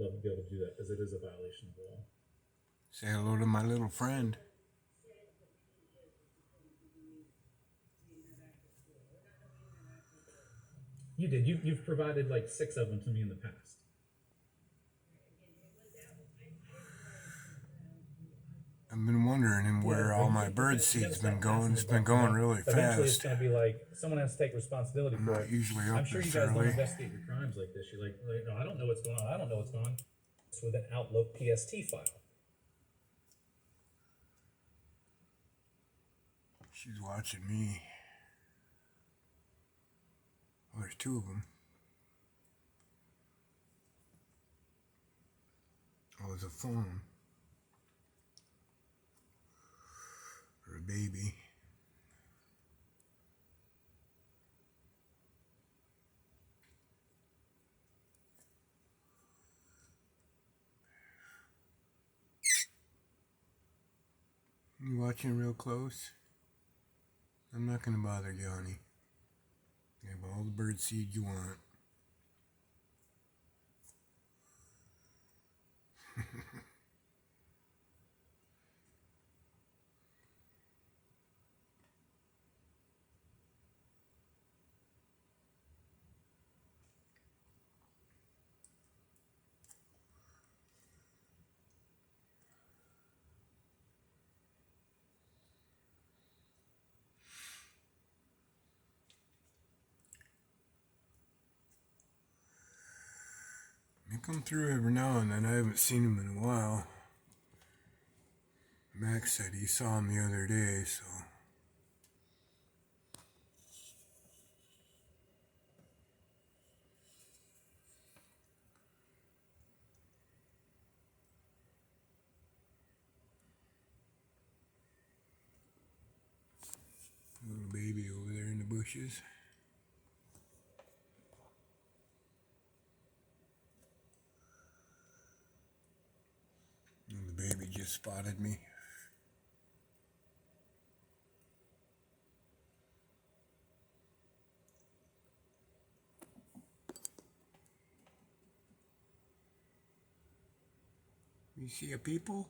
love to be able to do that because it is a violation of the law. Say hello to my little friend. You did. You've provided like 6 of them to me in the past. I've been wondering where all my bird seed's been going. It's been going really Eventually, it's fast. going to be like someone has to take responsibility I'm for not it. usually I'm up sure you this guys don't early. investigate your crimes like this. You're like, no, I don't know what's going on. I don't know what's going on. It's with an Outlook PST file. She's watching me. Well, there's 2 of them. Oh, it's a phone. Or a baby. You watching real close? I'm not going to bother you, honey. You have all the bird seed you want. They come through every now and then. I haven't seen them in a while. Max said he saw him the other day, so... Little baby over there in the bushes. And the baby just spotted me. You see a people?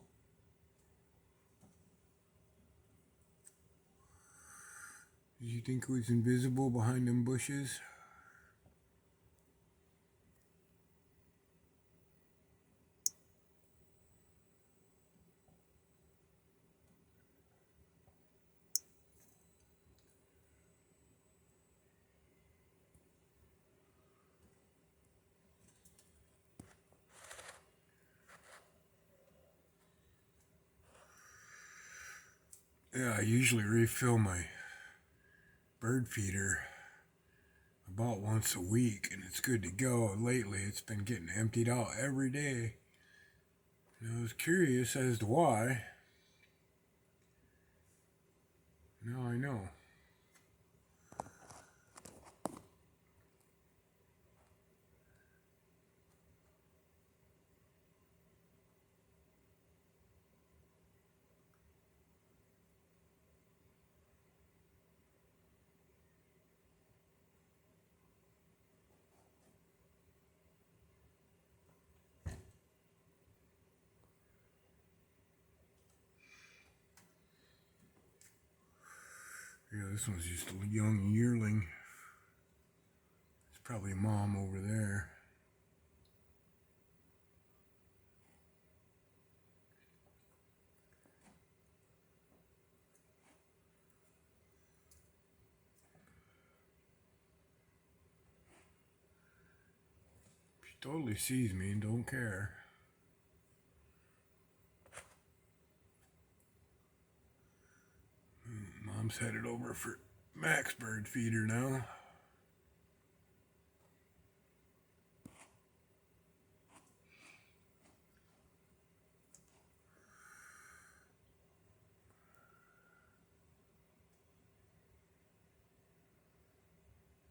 Did you think it was invisible behind them bushes? Yeah, I usually refill my bird feeder about once a week, and it's good to go. Lately, it's been getting emptied out every day. And I was curious as to why. Now I know. Yeah, this one's just a young yearling. It's probably mom over there. She totally sees me and don't care. Mom's headed over for Max bird feeder now.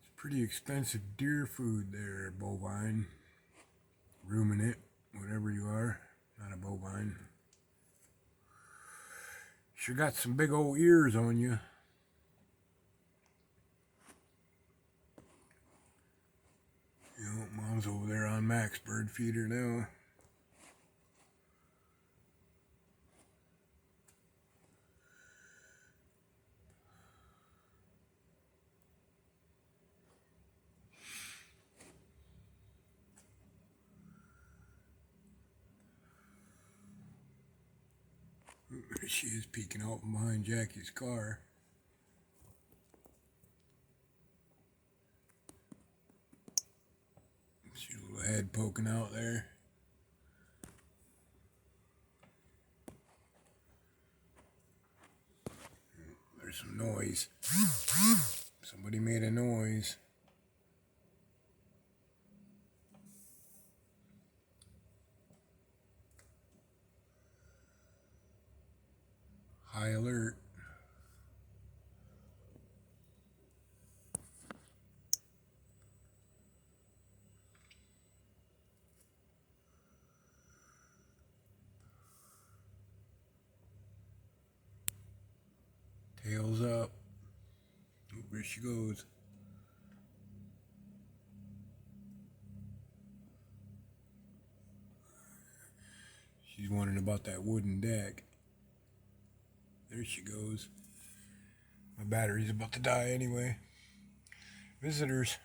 It's pretty expensive deer food there, bovine. Ruminant, whatever you are. Not a bovine. Sure got some big old ears on you. You know, mom's over there on Max bird feeder now. she is peeking out from behind Jackie's car. See a little head poking out there. There's some noise. Somebody made a noise. High alert. Tails up. Oh, there she goes. She's wondering about that wooden deck. There she goes. My battery's about to die anyway. Visitors.